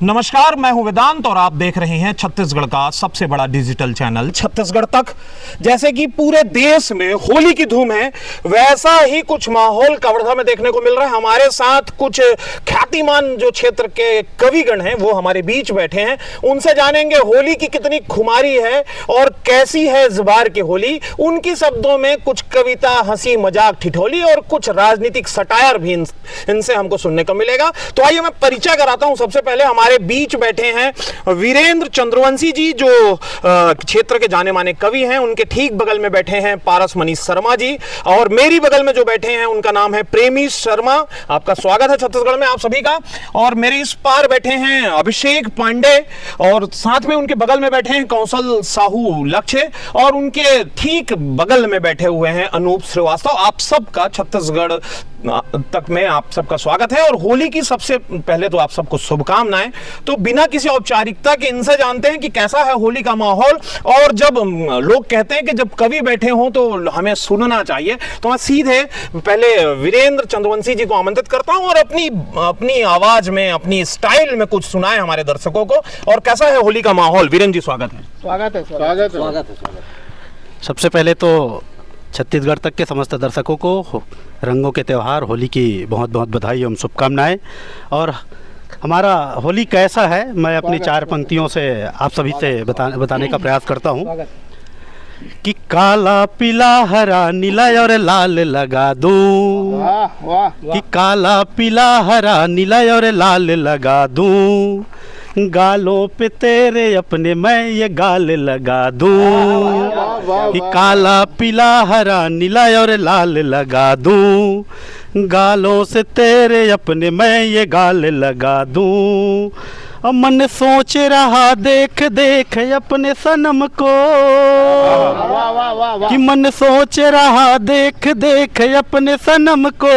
नमस्कार, मैं हूं वेदांत और आप देख रहे हैं छत्तीसगढ़ का सबसे बड़ा डिजिटल चैनल छत्तीसगढ़ तक। जैसे कि पूरे देश में होली की धूम है, वैसा ही कुछ माहौल कवर्धा में देखने को मिल रहा है। हमारे साथ कुछ ख्यातिमान जो क्षेत्र के कविगण हैं वो हमारे बीच बैठे हैं। उनसे जानेंगे होली की कितनी खुमारी है और कैसी है इस बार की होली। उनकी शब्दों में कुछ कविता, हंसी मजाक, ठिठोली और कुछ राजनीतिक सटायर भी इनसे हमको सुनने को मिलेगा। तो आइए मैं परिचय कराता हूं। सबसे पहले हमारे बीच बैठे हैं वीरेंद्र चंद्रवंशी जी, जो क्षेत्र के जाने माने कवि हैं। उनके ठीक बगल में बैठे हैं पारस मनीष शर्मा जी, और मेरी बगल में जो बैठे हैं उनका नाम है प्रेमी शर्मा। आपका स्वागत है छत्तीसगढ़ में आप सभी का। और मेरे इस पार बैठे हैं अभिषेक पांडे, और साथ में उनके बगल में बैठे हैं कौशल साहू लक्ष्य, और उनके ठीक बगल में बैठे हुए हैं अनूप श्रीवास्तव। आप सबका छत्तीसगढ़ तक में आप सबका स्वागत है। और होली की सबसे पहले तो आप सबको शुभकामनाएं। तो बिना किसी औपचारिकता के इनसे जानते हैं कि कैसा है होली का माहौल। और जब लोग कहते हैं कि जब कवि बैठे हों तो हमें सुनना चाहिए, तो मैं सीधे पहले वीरेंद्र चंद्रवंशी जी को आमंत्रित करता हूं और अपनी आवाज में, अपनी स्टाइल में कुछ सुनाए हमारे दर्शकों को। और कैसा है होली का माहौल? वीरेंद्र जी स्वागत है। स्वागत है, स्वागत है, स्वागत है। सबसे पहले तो छत्तीसगढ़ तक के समस्त दर्शकों को रंगों के त्यौहार होली की बहुत बहुत बधाई एवं शुभकामनाएं। और हमारा होली कैसा है, मैं अपनी चार पंक्तियों से आप सभी से बताने का प्रयास करता हूं कि काला पीला हरा नीला और लाल लगा दूं, कि काला पीला हरा नीला और लाल लगा दूं, गालों पे तेरे अपने मैं ये गाल लगा दूं, कि काला पीला हरा नीला और लाल लगा दूं, गालों से तेरे अपने मैं ये गाल लगा दूं। मन सोच रहा देख देख अपने सनम को, कि मन सोच रहा देख देख अपने सनम को,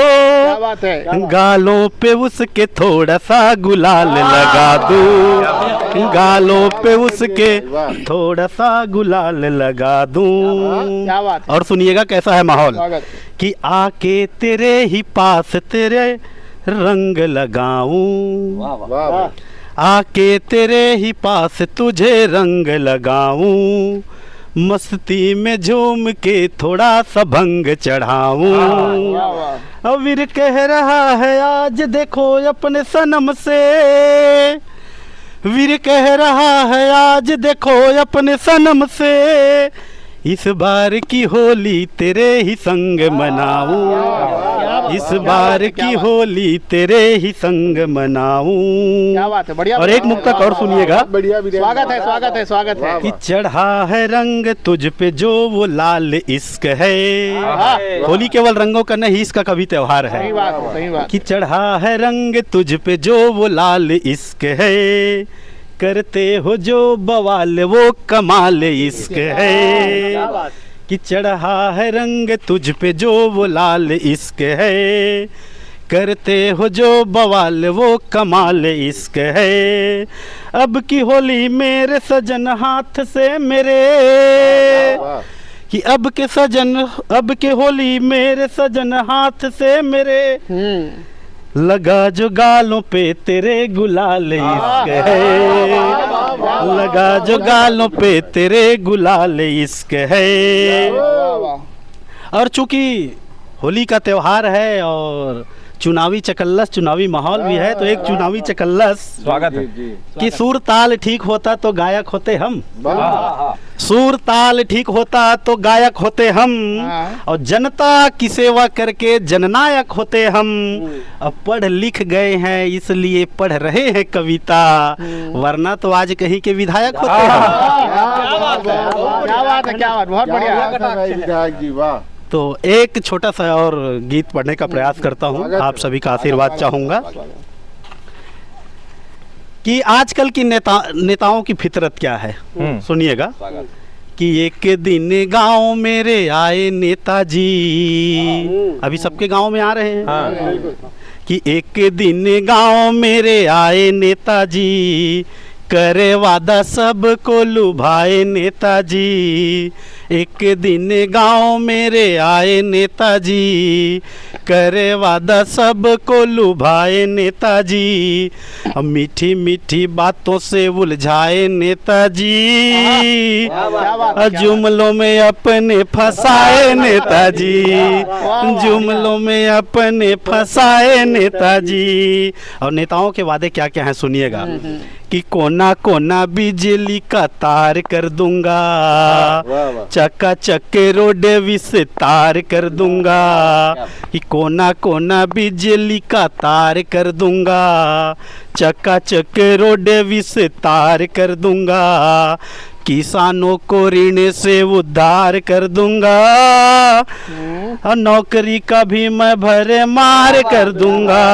गालों पे उसके थोड़ा सा गुलाल लगा दूं, गालों पे उसके थोड़ा सा गुलाल लगा दूं। और सुनिएगा कैसा है माहौल, कि आके तेरे ही पास तेरे रंग लगाऊं, आके तेरे ही पास तुझे रंग लगाऊं, मस्ती में झूम के थोड़ा सा भंग चढ़ाऊं। अवीर कह रहा है आज देखो अपने सनम से, वीर कह रहा है आज देखो अपने सनम से, इस बार की होली तेरे ही संग मनाऊं, इस बार की होली तेरे ही संग मनाऊं। क्या बात है, बढ़िया। और एक मुक्तक और सुनिएगा। स्वागत है, स्वागत है, स्वागत है। कि चढ़ा है रंग तुझ पे जो वो लाल इश्क है। होली केवल रंगों का नहीं, इसका कभी त्योहार है। सही बात है, सही बात। कि चढ़ा है रंग तुझ पे जो वो लाल इश्क है, करते हो जो बवाल वो कमाल इश्क है, कि चढ़ा है रंग तुझ पे जो वो लाल इश्क है, करते हो जो बवाल वो कमाल इश्क है। अब की होली मेरे सजन हाथ से मेरे, कि अब के होली मेरे सजन हाथ से मेरे, लगा जो गालों पे तेरे गुलाल इश्क है, लगा जो गालों पे तेरे गुलाल इश्क है। और चूंकि होली का त्योहार है और चुनावी चकल्लस, चुनावी माहौल भी है, तो एक चुनावी चकल्लस स्वागत है। कि सुर ताल ठीक होता तो गायक होते हम, सुर ताल ठीक होता तो गायक होते हम, और जनता की सेवा करके जननायक होते हम। अब पढ़ लिख गए हैं इसलिए पढ़ रहे हैं कविता, वरना तो आज कहीं के विधायक होते हम। क्या बात है, क्या बात, बहुत बढ़िया। तो एक छोटा सा और गीत पढ़ने का प्रयास करता हूँ, आप सभी का आशीर्वाद चाहूँगा। कि आजकल की नेताओं की फितरत क्या है, सुनिएगा। कि एक दिन गांव मेरे आए नेताजी, अभी सबके गांव में आ रहे हैं। कि एक दिन गांव मेरे आए नेताजी, करे वादा सबको लुभाए नेताजी, एक दिन गांव मेरे आए नेताजी, करे वादा सबको लुभाए नेताजी, अब मीठी मीठी बातों से उलझाए नेताजी, जुमलों में अपने फंसाए नेताजी, जुमलों में अपने फंसाए नेताजी। और नेताओं के वादे क्या क्या हैं सुनिएगा, कि कोना कोना बिजली का तार कर दूंगा, चक्का चक्के रोड विस्तार कर दूंगा, कि कोना कोना बिजली का तार कर दूंगा, चक्का चक्के रोड विस्तार कर दूंगा, किसानों को ऋण से उद्धार कर दूंगा, और नौकरी का भी मैं भरे मार कर दूंगा,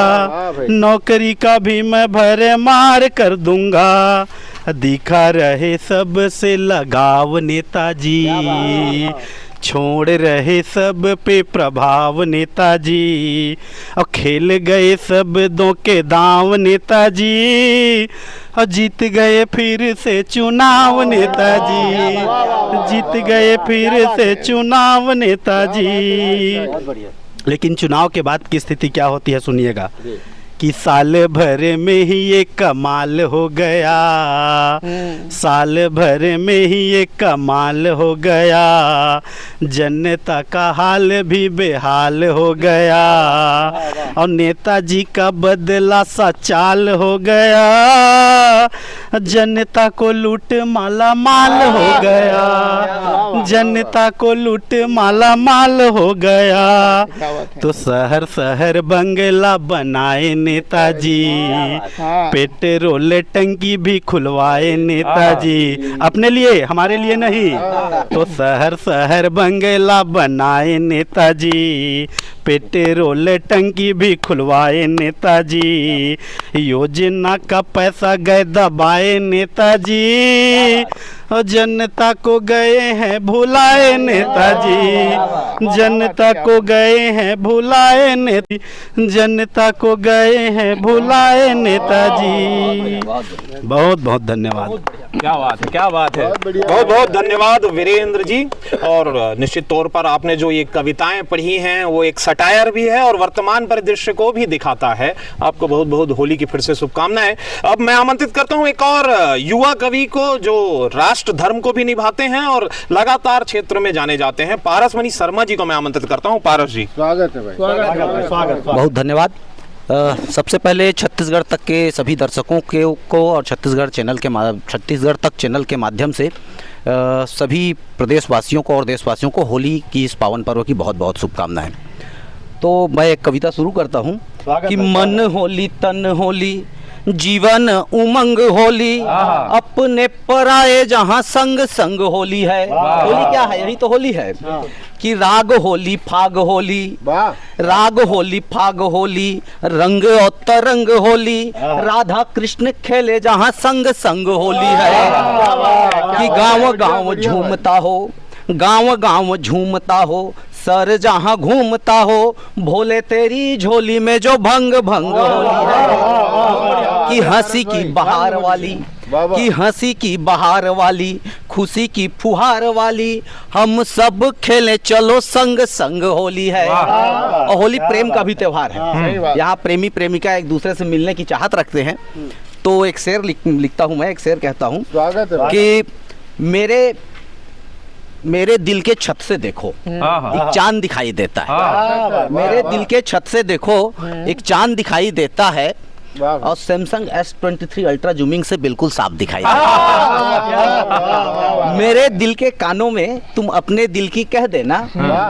नौकरी का भी मैं भरे मार कर दूंगा, दिखा रहे सबसे लगाव नेताजी, छोड़ रहे सब पे प्रभाव नेताजी, और खेल गए सब दो के दाव नेताजी, और जीत गए फिर से चुनाव नेताजी, जीत गए फिर से चुनाव नेताजी। लेकिन चुनाव के बाद की स्थिति क्या होती है सुनिएगा, कि साल भर में ही ये कमाल हो गया, साल भर में ही ये कमाल हो गया, जनता का हाल भी बेहाल हो गया, और नेताजी का बदला सा चाल हो गया, जनता को लूट माला माल हो गया, जनता को लूट माला माल हो गया, तो शहर शहर बंगला बनाए नेताजी, पेट्रोल टंकी भी खुलवाए नेताजी, अपने लिए हमारे लिए नहीं, तो शहर शहर बंगला बनाए नेताजी, पेट्रोल टंकी भी खुलवाए नेताजी, योजना का पैसा गए दबाए नेताजी, और जनता को गए हैं भुलाए नेताजी, जनता को गए हैं भुलाए नेताजी, जनता को गए हैं भुलाए नेताजी। बहुत बहुत धन्यवाद। क्या बात है, क्या बात है, बहुत बहुत धन्यवाद वीरेंद्र जी। और निश्चित तौर पर आपने जो ये कविताएं पढ़ी हैं वो एक सटायर भी है और वर्तमान परिदृश्य को भी दिखाता है। आपको बहुत बहुत होली की फिर से शुभकामनाएं। अब मैं आमंत्रित करता हूं एक और युवा कवि को जो राष्ट्र धर्म को भी निभाते हैं और लगातार क्षेत्र में जाने जाते हैं। पारस मणि शर्मा जी को मैं आमंत्रित करता हूं। पारस जी, स्वागत है भाई, स्वागत। बहुत धन्यवाद। सबसे पहले छत्तीसगढ़ तक के सभी दर्शकों को और छत्तीसगढ़ तक चैनल के माध्यम से सभी प्रदेशवासियों को और देशवासियों को होली की इस पावन पर्व की बहुत बहुत शुभकामनाएं। तो मैं एक कविता शुरू करता हूँ कि मन होली तन होली जीवन उमंग होली, अपने पराए जहाँ संग संग होली है। होली क्या है? यही तो होली है कि राग होली फाग होली, राग होली फाग होली, रंग और तरंग होली, राधा कृष्ण खेले जहाँ संग संग होली है। कि गाँव गाँव झूमता हो, गाँव गाँव झूमता हो, सर जहाँ घूमता हो, भोले तेरी झोली में जो भंग भंग होली है। कि हंसी की बहार वाली, कि हंसी की बहार वाली, खुशी की फुहार वाली, हम सब खेले चलो संग संग होली है। और होली प्रेम का भी त्योहार है। यहाँ प्रेमी प्रेमिका एक दूसरे से मिलने की चाहत रखते हैं। तो एक शेर लिखता हूँ मैं, एक शेर कहता हूँ कि मेरे दिल के छत से देखो एक चांद दिखाई देता है। मेरे दिल के छत से देखो एक चांद दिखाई देता है, और सैमसंग S23 अल्ट्रा जूमिंग से बिल्कुल साफ दिखाई देता है। मेरे दिल के कानों में तुम अपने दिल की कह देना,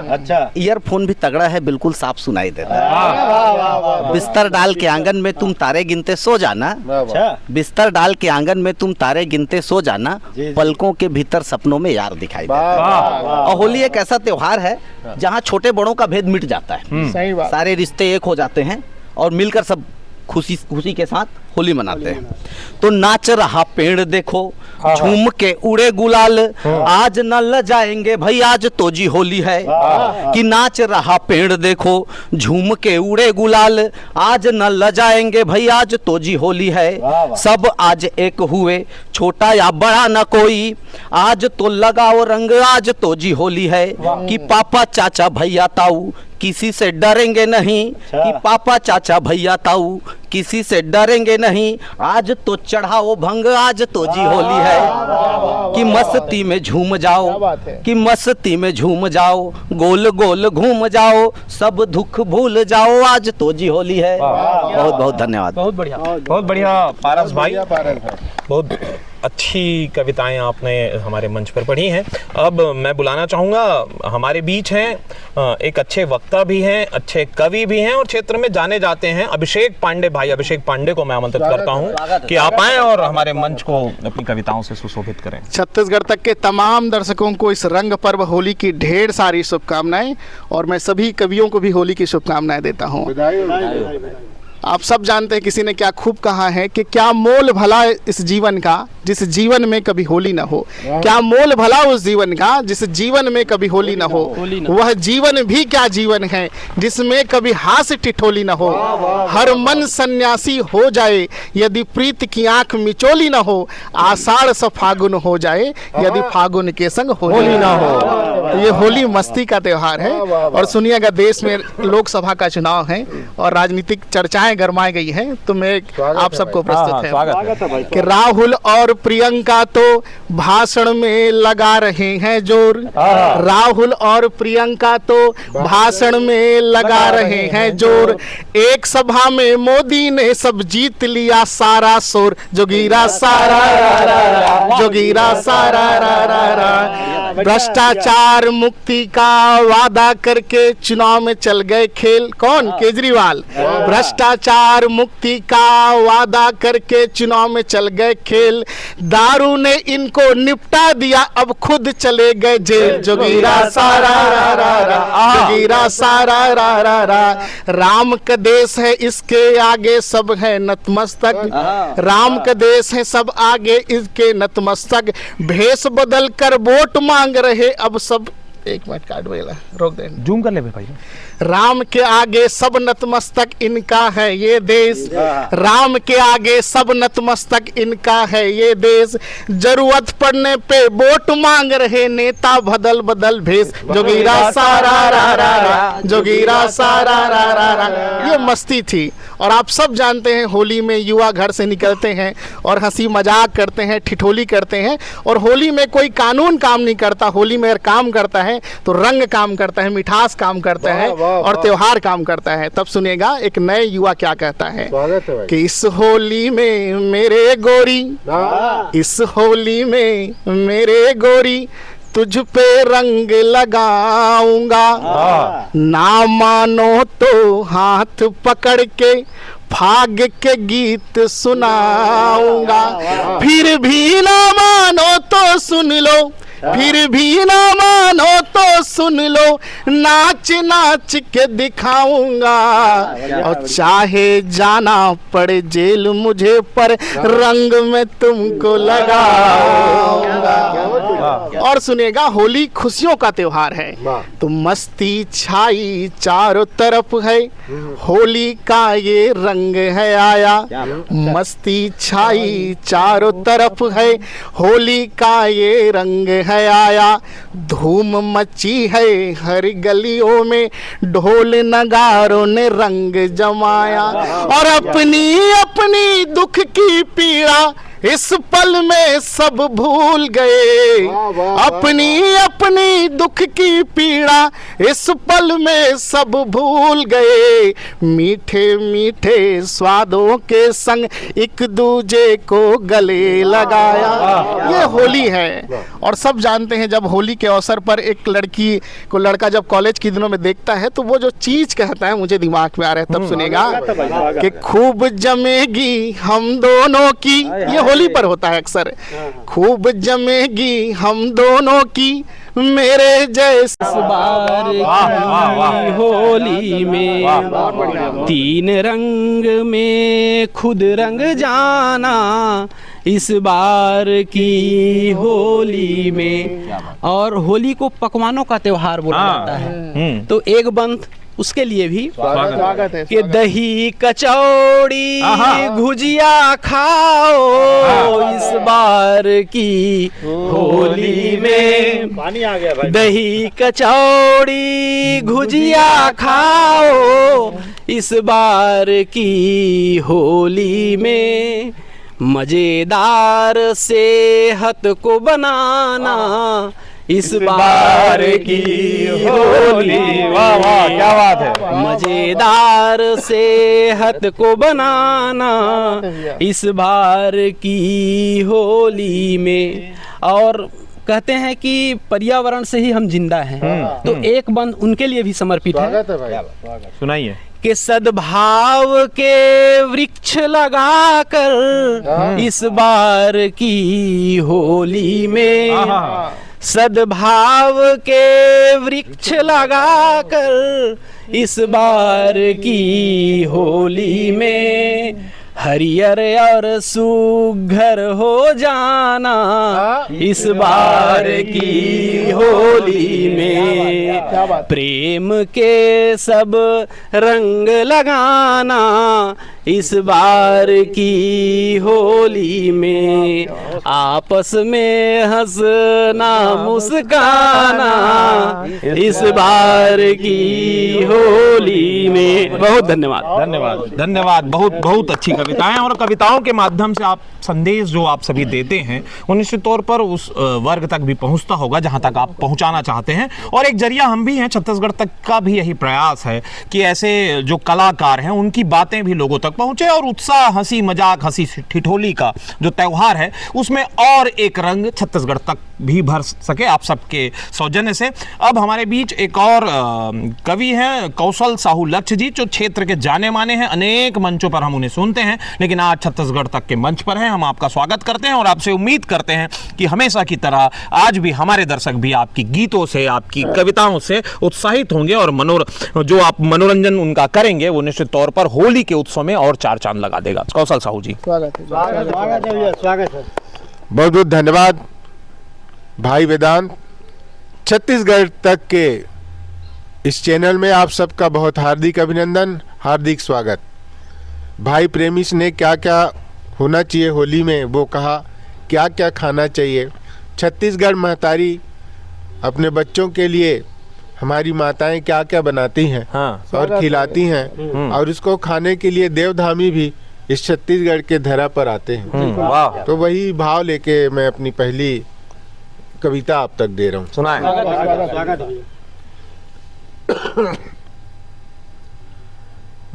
अच्छा ईयरफोन भी तगड़ा है बिल्कुल साफ सुनाई देता है। बिस्तर डाल के आंगन में तुम तारे गिनते सो जाना, बिस्तर डाल के आंगन में तुम तारे गिनते सो जाना, पलकों के भीतर सपनों में यार दिखाई देता है। और होली एक ऐसा त्योहार है जहाँ छोटे बड़ों का भेद मिट जाता है, सारे रिश्ते एक हो जाते हैं और मिलकर सब खुशी के साथ होली मनाते हैं। तो नाच रहा पेड़ देखो, झूम के उड़े गुलाल, आज न लजाएंगे भाई आज तो जी होली है। कि नाच रहा पेड़ देखो, झूम के उड़े गुलाल, आज न लजाएंगे भाई आज तो जी होली है। सब आज एक हुए, छोटा या बड़ा न कोई, आज तो लगाओ रंग आज तो जी होली है। कि पापा चाचा भैया ताऊ किसी से डरेंगे नहीं, कि पापा चाचा भैया ताऊ किसी से डरेंगे नहीं, आज तो चढ़ाओ भंग आज तो जी होली है। कि मस्ती में झूम जाओ, कि मस्ती में झूम जाओ, गोल गोल घूम जाओ, सब दुख भूल जाओ आज तो जी होली है। बहुत बहुत धन्यवाद। बहुत बढ़िया पारस भाई, बहुत अच्छी कविताएं आपने हमारे मंच पर पढ़ी हैं। अब मैं बुलाना चाहूँगा, हमारे बीच हैं एक अच्छे वक्ता भी हैं, अच्छे कवि भी हैं और क्षेत्र में जाने जाते हैं, अभिषेक पांडे भाई। अभिषेक पांडे को मैं आमंत्रित करता हूँ कि आप आएं और हमारे मंच को अपनी कविताओं से सुशोभित करें। छत्तीसगढ़ तक के तमाम दर्शकों को इस रंग पर्व होली की ढेर सारी शुभकामनाएं, और मैं सभी कवियों को भी होली की शुभकामनाएं देता हूँ। आप सब जानते हैं किसी ने क्या खूब कहा है कि क्या मोल भला इस जीवन का जिस जीवन में कभी होली ना हो। क्या मोल भला उस जीवन का जिस जीवन में कभी होली ना हो। वह जीवन भी क्या जीवन है जिसमें कभी हास्य ठिठोली ना हो। हर मन सन्यासी हो जाए यदि प्रीत की आंख मिचोली ना हो। आषाढ़ सा फागुन हो जाए यदि फागुन के संग होली ना हो। तो ये होली मस्ती का त्योहार है। और सुनिएगा, देश में लोकसभा का चुनाव है और राजनीतिक चर्चाएं गरमाई गई हैं, तो मैं आप सबको प्रस्तुत है कि राहुल और प्रियंका तो भाषण में लगा रहे हैं जोर। राहुल और प्रियंका तो भाषण में लगा रहे हैं जोर। एक सभा में मोदी ने सब जीत लिया सारा शोर। जोगीरा सारा जोगीरा सारा भ्रष्टाचार मुक्ति का वादा करके चुनाव में चल गए खेल। कौन? केजरीवाल। भ्रष्टाचार मुक्ति का वादा करके चुनाव में चल गए खेल। दारू ने इनको निपटा दिया अब खुद चले गए जेल। जोगीरा सारा जोगीरा सारा राम का देश है इसके आगे सब है नतमस्तक। राम का देश है सब आगे इसके नतमस्तक। भेष बदल कर वोट मांग रहे अब सब। एक मिनट काट बेला रोक दे, जूम कर ले भाई। राम के आगे सब नतमस्तक इनका है ये देश। राम के आगे सब नतमस्तक इनका है ये देश। जरूरत पड़ने पे वोट मांग रहे नेता बदल बदल भेष। जोगीरा सारा जोगीरा सारा ये मस्ती थी। और आप सब जानते हैं होली में युवा घर से निकलते हैं और हंसी मजाक करते हैं, ठिठोली करते हैं। और होली में कोई कानून काम नहीं करता, होली में अगर काम करता है तो रंग काम करता है, मिठास काम करता है और त्योहार काम करता है। तब सुनेगा एक नए युवा क्या कहता है कि इस होली में मेरे गोरी, इस होली में मेरे गोरी तुझ पे रंग लगाऊंगा। ना मानो तो हाथ पकड़ के भाग के गीत सुनाऊंगा। फिर भी ना मानो तो सुन लो, फिर भी ना मानो तो सुन लो, नाच नाच के दिखाऊंगा। और चाहे जाना पड़े जेल मुझे पर रंग में तुमको लगाऊंगा। और सुनेगा, होली खुशियों का त्योहार है तो मस्ती छाई चारों तरफ है। होली का ये रंग है आया, मस्ती छाई चारों तरफ है। होली का ये रंग है आया। धूम मची है हर गलियों में, ढोल नगारों ने रंग जमाया। और अपनी अपनी दुख की पीड़ा इस पल में सब भूल गए। अपनी अपनी दुख की पीड़ा इस पल में सब भूल गए। मीठे मीठे स्वादों के संग एक दूजे को गले लगाया। ये होली है। और सब जानते हैं जब होली के अवसर पर एक लड़की को लड़का जब कॉलेज के दिनों में देखता है तो वो जो चीज कहता है मुझे दिमाग में आ रहा है, तब सुनेगा कि खूब जमेगी हम दोनों की। ये होली पर होता है अक्सर। खूब जमेगी हम दोनों की मेरे जैसे। इस बार की होली में तीन रंग में खुद रंग जाना, इस बार की होली में। और होली को पकवानों का त्योहार बोला जाता है, तो एक बंद उसके लिए भी स्वागत है कि दही कचौड़ी भुजिया खाओ इस बार की होली में। पानी आ गया भाई। दही कचौड़ी भुजिया खाओ इस बार की होली में। मजेदार सेहत को बनाना इस बार की होली। वाह वाह, क्या बात है। मजेदार सेहत को बनाना इस बार की होली में। और कहते हैं कि पर्यावरण से ही हम जिंदा हैं, तो एक बंद उनके लिए भी समर्पित है। सुनाइए। कि सद्भाव के वृक्ष लगाकर इस बार की होली में। सद्भाव के वृक्ष लगाकर इस बार की होली में। हरियर और सुघर हो जाना इस बार की होली में। प्रेम के सब रंग लगाना इस बार की होली में। आपस में हंसना मुस्काना इस बार की होली में। बहुत धन्यवाद। धन्यवाद धन्यवाद। बहुत बहुत अच्छी कविताएं, और कविताओं के माध्यम से आप संदेश जो आप सभी देते हैं वो निश्चित तौर पर उस वर्ग तक भी पहुंचता होगा जहां तक आप पहुंचाना चाहते हैं। और एक जरिया हम भी हैं, छत्तीसगढ़ तक का भी यही प्रयास है कि ऐसे जो कलाकार हैं उनकी बातें भी लोगों तक पहुंचे, और उत्साह, हंसी मजाक, हंसी ठिठोली का जो त्यौहार है उसमें और एक रंग छत्तीसगढ़ तक भी भर सके आप सबके सौजन्य से। अब हमारे बीच एक और कवि हैं, कौशल साहू लक्ष्य जी, जो क्षेत्र के जाने माने हैं। अनेक मंचों पर हम उन्हें सुनते हैं, लेकिन आज छत्तीसगढ़ तक के मंच पर हैं। हम आपका स्वागत करते हैं और आपसे उम्मीद करते हैं कि हमेशा की तरह आज भी हमारे दर्शक भी आपकी गीतों से, आपकी कविताओं से उत्साहित होंगे, और जो आप मनोरंजन उनका करेंगे वो निश्चित तौर पर होली के उत्सव में और चार चांद लगा देगा। कौशल साहू जी, स्वागत है। स्वागत है। बहुत बहुत धन्यवाद भाई वेदांत। छत्तीसगढ़ तक के इस चैनल में आप सबका बहुत हार्दिक अभिनंदन, हार्दिक स्वागत। भाई प्रेमिस ने क्या क्या होना चाहिए होली में वो कहा, क्या क्या खाना चाहिए। छत्तीसगढ़ महतारी अपने बच्चों के लिए, हमारी माताएं क्या क्या बनाती हैं और खिलाती हैं, और उसको खाने के लिए देवधामी भी इस छत्तीसगढ़ के धरा पर आते हैं। वाह। तो वही भाव लेके मैं अपनी पहली कविता आप तक दे रहा हूँ। सुनाएं।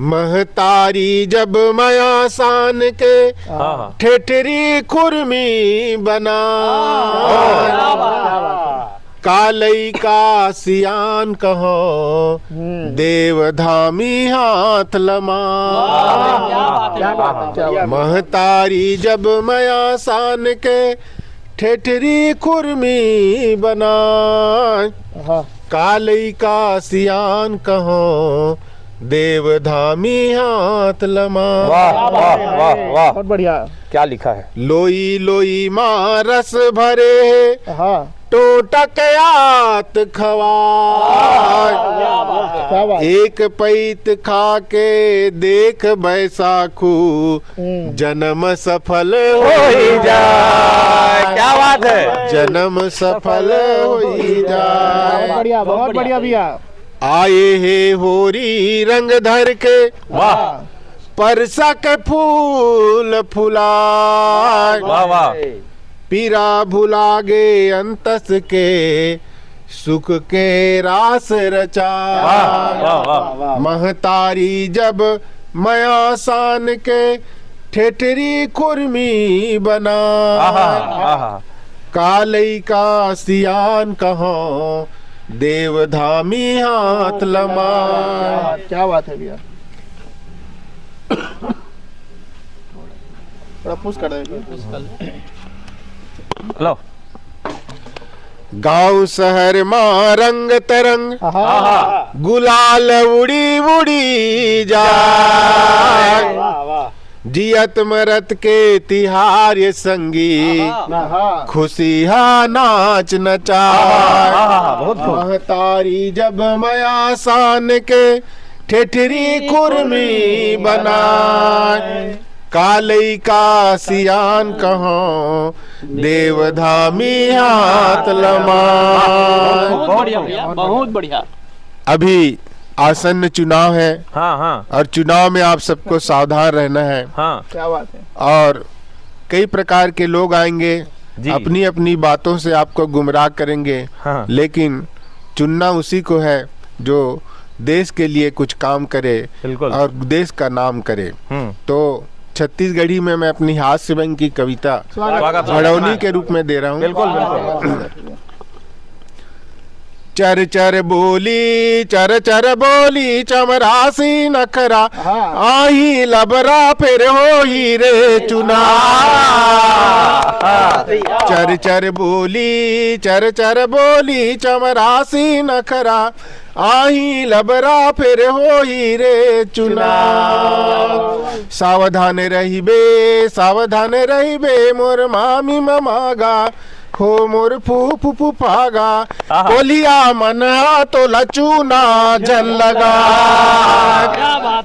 महतारी जब माया सान के ठेठरी खुरमी बना, कालई का सियान कहो देवधामी हाथ लमा। महतारी जब माया सान के ठेठरी खुरमी बना, कालई का सियान कहो देवधामी हाथ लमा। वाह वाह वाह वाह, बहुत बढ़िया। क्या लिखा है। लोई लोई माँ रस भरे टोटकयात खवा, एक पैत खा के देख बैसाखू जन्म सफल हो जाए। क्या बात है। जन्म सफल हो जाए। बढ़िया, बहुत बढ़िया भैया। आए हे होरी रंग धर के, वाह परसा के फूल फुलाए। वाह वाह। पीरा भुला गे अंतस के सुख के रास रचा। महतारी जब माया सान के ठेठरी खुरमी बना, कालई का सियान कहो देवधामी हाथ लमा। क्या बात है भैया। थोड़ा पुश कर देंगे। लो गांव शहर मां रंग तरंग गुलाल उड़ी उड़ी जाए, जियत मरत के तिहार ये संगी, खुशी हा नाच नचाए। महतारी जब मया सान के ठेठरी कुर्मी बनाए, कालई का सियान कहो देवधामी हाथ लमाए। बहुत बढ़िया। अभी आसन्न चुनाव है, हाँ हाँ और चुनाव में आप सबको सावधान रहना है। हाँ क्या बात है। और कई प्रकार के लोग आएंगे, जी। अपनी अपनी बातों से आपको गुमराह करेंगे, हाँ। लेकिन चुनना उसी को है जो देश के लिए कुछ काम करे बिल्कुल। और देश का नाम करे। तो छत्तीसगढ़ी में मैं अपनी हास्य व्यंग की कविता भड़ौनी के रूप में दे रहा हूँ। बिल्कुल बिल्कुल। चर चर बोली चमरासी नखरा, आही लबरा फिर हो ही रे चुना। चर चर बोली चमरासी नखरा, आही लबरा फिर हो ही रे चुना। सावधान रहिबे मोर मामी ममागा, हो मोर फूफू फूफागा, बोलिया मन तो लचूना जन लगा।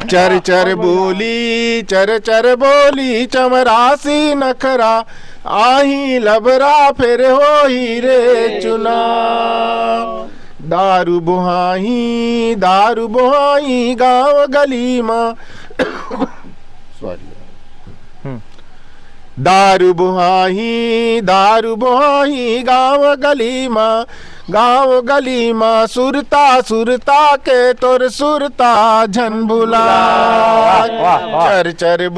चर चर बोली चमरासी नखरा, आही लबरा फिर हो ही रे चुना। दारू बुहाई गाँव गली माँ, दारू बुहाई गाँव गली माँ, सुरता के तोर सुरता झन भुला। चर चर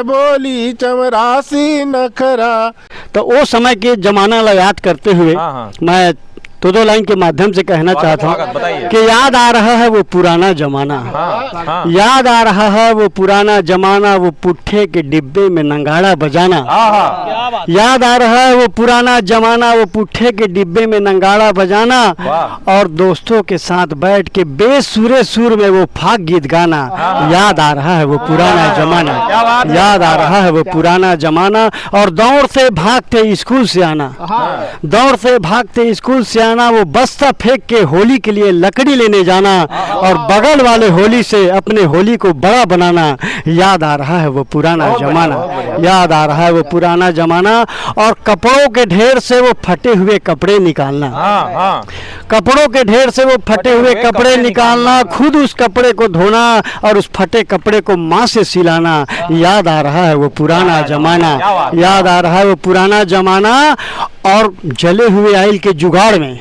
बोली चमरासी नखरा। तो वो समय के जमाना ला याद करते हुए मैं दो लाइन के माध्यम से कहना चाहता हूँ कि याद आ रहा है वो पुराना जमाना। याद आ रहा है वो पुराना जमाना, वो पुट्ठे के डिब्बे में नंगाड़ा बजाना। याद आ रहा है वो पुराना जमाना, वो पुट्ठे के डिब्बे में नंगाड़ा बजाना, और दोस्तों के साथ बैठ के बेसुरे सुर में वो फाक गीत गाना। याद आ रहा है वो पुराना जमाना, याद आ रहा है वो पुराना जमाना। और दौड़ से भागते स्कूल से आना, दौड़ से भागते स्कूल से आना, वो बस्ता फेंक के होली के लिए लकड़ी लेने जाना, और बगल वाले होली से अपने होली को बड़ा बनाना। याद आ रहा है वो पुराना जमाना, याद आ रहा है वो पुराना जमाना। और कपड़ों के ढेर से वो फटे हुए कपड़े निकालना, कपड़ों के ढेर से वो फटे हुए कपड़े निकालना, खुद उस कपड़े को धोना और उस फटे कपड़े को माँ से सिलाना। याद आ रहा है वो पुराना जमाना, याद आ रहा है वो पुराना जमाना। और जले हुए आइल के जुगाड़ में,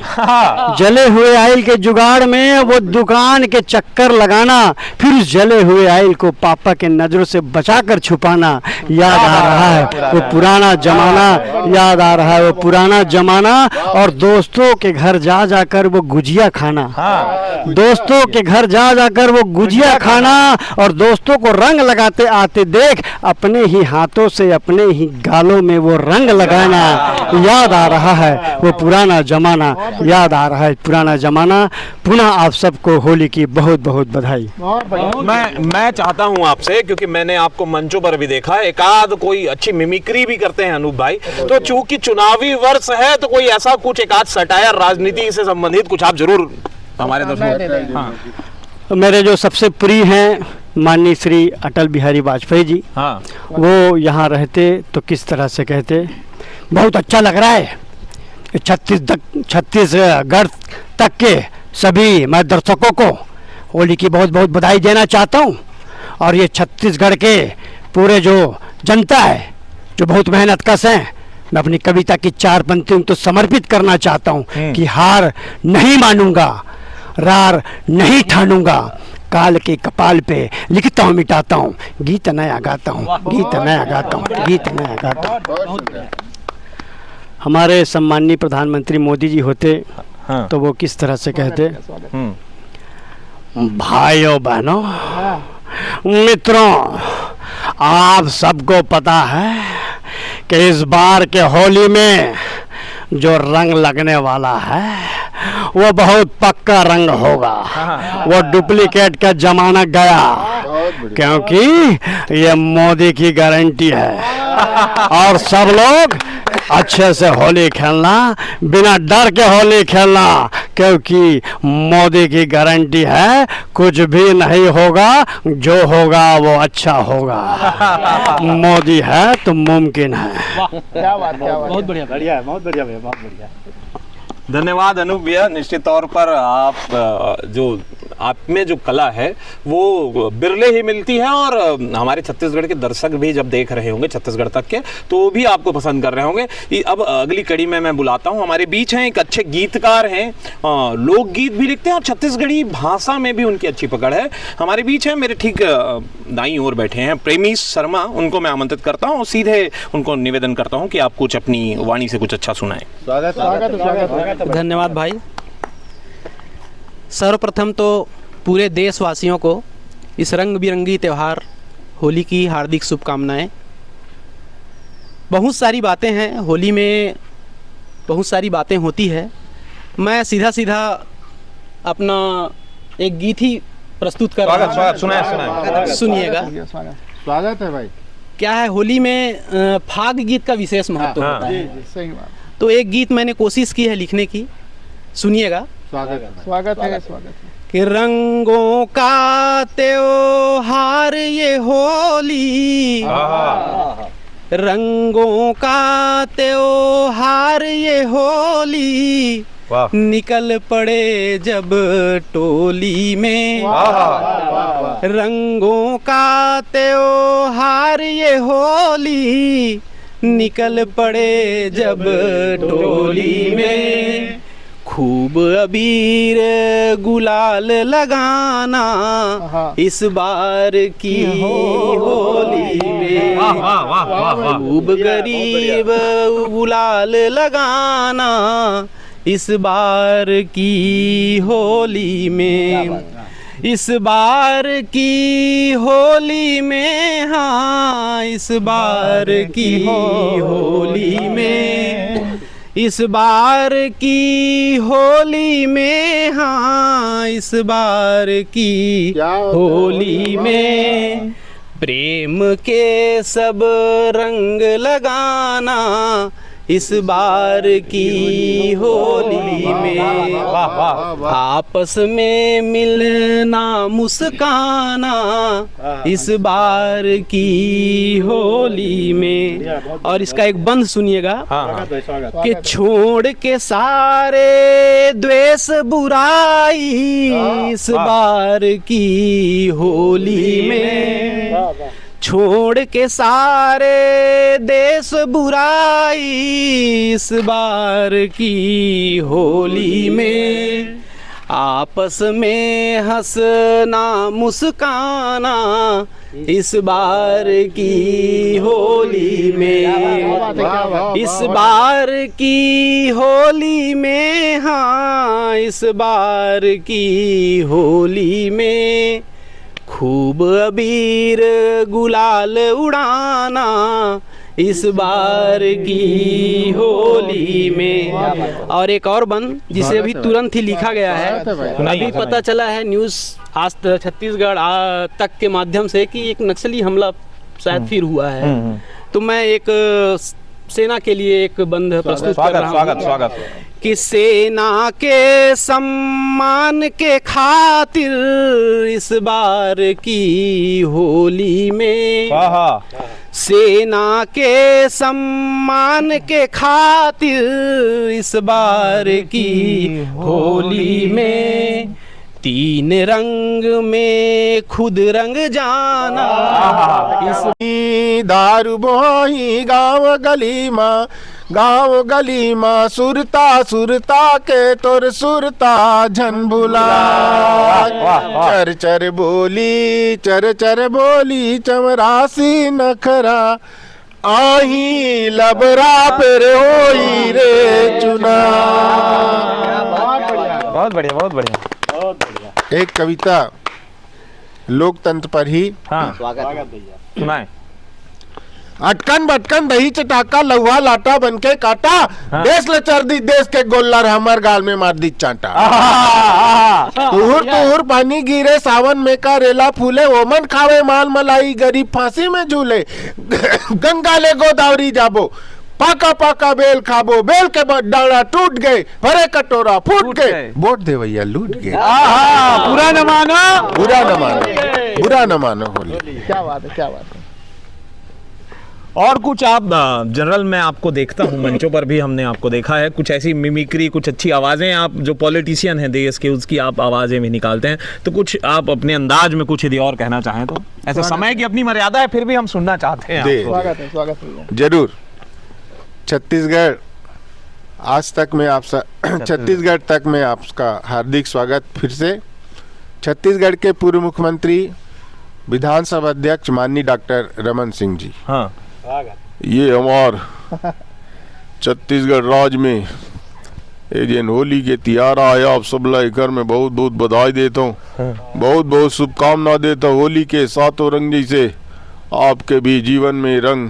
जले हुए आइल के जुगाड़ में वो दुकान के चक्कर लगाना, फिर उस जले हुए आइल को पापा के नजरों से बचाकर छुपाना। याद आ रहा है वो पुराना जमाना, याद आ रहा है वो पुराना जमाना। और दोस्तों के घर जा जाकर वो गुजिया खाना, दोस्तों के घर जा जाकर वो गुजिया खाना, और दोस्तों को रंग लगाते आते देख अपने ही हाथों से अपने ही गालों में वो रंग लगाना। याद आ रहा है वो पुराना जमाना, याद आ रहा है पुराना जमाना। पुनः आप सबको होली की बहुत बहुत बधाई। मैं चाहता हूं आपसे, क्योंकि मैंने आपको मंचों पर भी देखा, एक आध कोई अच्छी मिमिक्री भी करते हैं अनूप भाई, तो चूंकि चुनावी वर्ष है तो कोई ऐसा कुछ एक आध सटायर राजनीति से संबंधित कुछ आप जरूर हमारे दर्शकों। मेरे जो सबसे प्रिय हैं माननीय श्री अटल बिहारी वाजपेयी जी, वो यहाँ रहते तो किस तरह से कहते, बहुत अच्छा लग रहा है छत्तीसगढ़ तक के सभी मैं दर्शकों को होली की बहुत बहुत बधाई देना चाहता हूँ। और ये छत्तीसगढ़ के पूरे जो जनता है जो बहुत मेहनतकश हैं, मैं अपनी कविता की 4 पंक्तियों तो समर्पित करना चाहता हूँ कि हार नहीं मानूंगा, रार नहीं ठानूंगा, काल के कपाल पे लिखता हूँ मिटाता हूँ, गीत नया गाता हूँ, गीत नया गाता हूँ, गीत नया गाता हूँ। हमारे सम्माननीय प्रधानमंत्री मोदी जी होते तो वो किस तरह से कहते, भाइयों बहनों मित्रों, आप सबको पता है कि इस बार के होली में जो रंग लगने वाला है वो बहुत पक्का रंग होगा। वो डुप्लीकेट का जमाना गया, क्योंकि ये मोदी की गारंटी है। और सब लोग अच्छे से होली खेलना, बिना डर के होली खेलना, क्योंकि मोदी की गारंटी है कुछ भी नहीं होगा, जो होगा वो अच्छा होगा। मोदी है तो मुमकिन है। क्या बात, क्या बात। बहुत बढ़िया, बढ़िया है, बहुत बढ़िया भैया, बहुत बढ़िया। धन्यवाद अनूप भैया। निश्चित तौर पर आप में जो कला है वो बिरले ही मिलती है, और हमारे छत्तीसगढ़ के दर्शक भी जब देख रहे होंगे छत्तीसगढ़ तक के, तो वो भी आपको पसंद कर रहे होंगे। अब अगली कड़ी में मैं बुलाता हूँ, हमारे बीच हैं एक अच्छे गीतकार हैं, लोकगीत भी लिखते हैं और छत्तीसगढ़ी भाषा में भी उनकी अच्छी पकड़ है। हमारे बीच हैं, मेरे ठीक दाईं ओर बैठे हैं प्रेमी शर्मा। उनको मैं आमंत्रित करता हूँ, सीधे उनको निवेदन करता हूँ कि आप कुछ अपनी वाणी से कुछ अच्छा सुनाएं। धन्यवाद भाई। सर्वप्रथम तो पूरे देशवासियों को इस रंग बिरंगी त्यौहार होली की हार्दिक शुभकामनाएं। बहुत सारी बातें हैं होली में, बहुत सारी बातें होती है। मैं सीधा सीधा अपना एक गीत ही प्रस्तुत कर रहा हूं, सुनिएगा। स्वागत है भाई। क्या है, होली में फाग गीत का विशेष महत्व होता है। सही बात। तो एक गीत मैंने कोशिश की है लिखने की, सुनिएगा। स्वागत है, स्वागत है, स्वागत है। कि रंगों का त्योहार ये होली, रंगों का त्योहार ये होली, निकल पड़े जब टोली में। रंगों का त्योहार ये होली, निकल पड़े जब टोली में। खूब अबीर गुलाल लगाना इस बार की होली में। खूब गरीब गुलाल लगाना इस बार की होली में। इस बार की होली में, हाँ इस बार की होली में। इस बार की होली में, हाँ इस बार की होली में, प्रेम के सब रंग लगाना इस बार की होली में। आपस में मिलना मुस्काना इस बार की होली में। और इसका एक बंद सुनिएगा कि छोड़ के सारे द्वेष बुराई इस बार की होली में। छोड़ के सारे देश बुराई इस बार की होली में। आपस में हंसना मुस्काना इस बार की होली में। इस बार की होली में, हाँ इस बार की होली में, खूब अबीर गुलाल उड़ाना इस बार की होली में। और एक और बंद जिसे अभी तुरंत ही लिखा गया है, अभी पता चला है न्यूज़ आज छत्तीसगढ़ तक के माध्यम से कि एक नक्सली हमला शायद फिर हुआ है। तो मैं एक सेना के लिए एक बंद प्रस्तुत कर रहा हूं। स्वागत कि सेना के सम्मान के खातिर इस बार की होली में। सेना के सम्मान के खातिर इस बार की होली में, तीन रंग में खुद रंग जाना इस दारू बोही गाँव गली माँ सुरता सुरता के तोर सुरता झन भुला। चर चर बोली चमरासी नखरा आही लबरा पर होई रे चुना। बहुत बढ़िया, बहुत बढ़िया। एक कविता लोकतंत्र पर ही। हाँ, स्वागत भैया, सुनाएं। अटकन बटकन दही चटाका लहुआ लाटा बनके काटा, देश ले चर दी देश के गोल्लर हमर गाल में मार दी चांटा। तुहुर तुहुर पानी गिरे सावन में का रेला फूले, ओमन खावे माल मलाई गरीब फांसी में झूले। गंगा ले गोदावरी जाबो, पाका पाका बेल खाबो, बेल के बाद डाला टूट गए, भरे कटोरा फूट गए, वोट दे भैया लूट गए। बुरा न मानो, बुरा न मानो, बुरा न मानो होली। क्या बात है, क्या बात है। और कुछ आप जनरल मैं आपको देखता हूँ मंचों पर भी हमने आपको देखा है, कुछ ऐसी मिमिक्री, कुछ अच्छी आवाज़ें आप जो पॉलिटिशियन हैं देश के उसकी आप आवाज़ें भी निकालते हैं, तो कुछ आप अपने अंदाज में कुछ यदि और कहना चाहें तो। ऐसे समय की अपनी मर्यादा है, फिर भी हम सुनना चाहते हैं आपको। स्वागत है, स्वागत है। जरूर। छत्तीसगढ़ आज तक में आप छत्तीसगढ़ तक में आपका हार्दिक स्वागत फिर से। छत्तीसगढ़ के पूर्व मुख्यमंत्री विधानसभा अध्यक्ष माननीय डॉक्टर रमन सिंह जी, हाँ, ये हमार छत्तीसगढ़ राज्य में ये दिन होली के त्योहार आया, आप सब लेकर मैं बहुत बहुत बधाई देता हूँ, बहुत बहुत शुभकामना देता हूँ। होली के सातों रंग जैसे आपके भी जीवन में रंग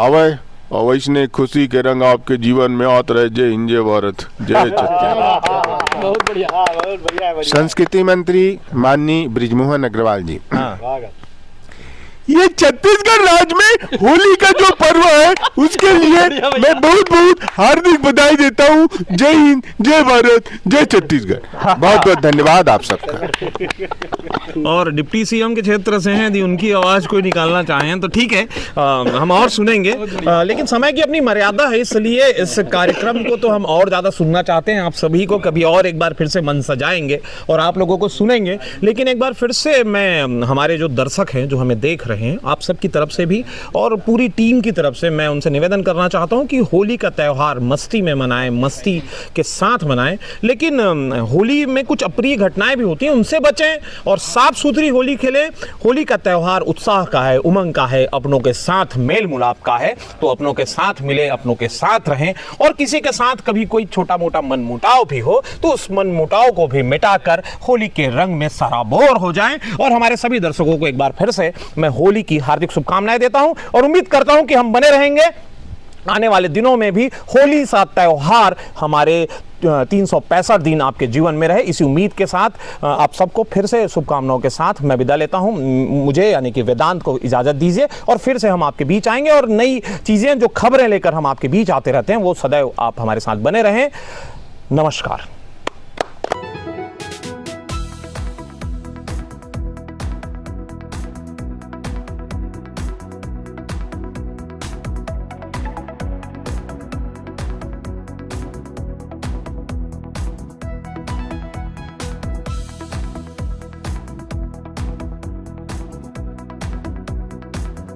आवे और वैसने खुशी के रंग आपके जीवन में आते रहे। जय हिंद, जय भारत, जय छत्तीसगढ़। बहुत बढ़िया, बहुत बढ़िया। संस्कृति मंत्री माननीय बृजमोहन अग्रवाल जी, हाँ। ये छत्तीसगढ़ राज्य में होली का जो पर्व है उसके लिए मैं बहुत बहुत हार्दिक बधाई देता हूँ। जय हिंद, जय भारत, जय छत्तीसगढ़। बहुत बहुत धन्यवाद आप सबका। और डिप्टी सीएम के क्षेत्र से हैं, यदि उनकी आवाज कोई निकालना चाहें तो ठीक है, हम और सुनेंगे, लेकिन समय की अपनी मर्यादा है, इसलिए इस कार्यक्रम को तो हम और ज्यादा सुनना चाहते हैं। आप सभी को कभी और एक बार फिर से मन सजाएंगे और आप लोगों को सुनेंगे, लेकिन एक बार फिर से मैं हमारे जो दर्शक हैं जो हमें देख रहे हैं, आप सबकी तरफ से भी और पूरी टीम की तरफ से मैं उनसे निवेदन करना चाहता हूं कि होली का त्यौहार मस्ती में मनाएं, मस्ती के साथ मनाएं, लेकिन होली में कुछ अप्रिय घटनाएं भी होती हैं, उनसे बचें और साफ सुथरी होली खेलें। होली का त्यौहार उत्साह का है, उमंग का है, अपनों के साथ मेल मिलाप का है, तो अपनों के साथ मिले, अपनों के साथ रहें, और किसी के साथ कभी कोई छोटा मोटा मनमुटाव भी हो तो उस मनमुटाव को भी मिटाकर होली के रंग में सराबोर हो जाएं। और हमारे सभी दर्शकों को एक बार फिर से मैं होली की हार्दिक शुभकामनाएं देता हूं और उम्मीद करता हूं कि हम बने रहेंगे आने वाले दिनों में भी। होली सा त्यौहार हमारे 365 दिन आपके जीवन में रहे, इसी उम्मीद के साथ आप सबको फिर से शुभकामनाओं के साथ मैं विदा लेता हूं। मुझे यानी कि वेदांत को इजाजत दीजिए और फिर से हम आपके बीच आएंगे और नई चीजें जो खबरें लेकर हम आपके बीच आते रहते हैं वो सदैव आप हमारे साथ बने रहें। नमस्कार।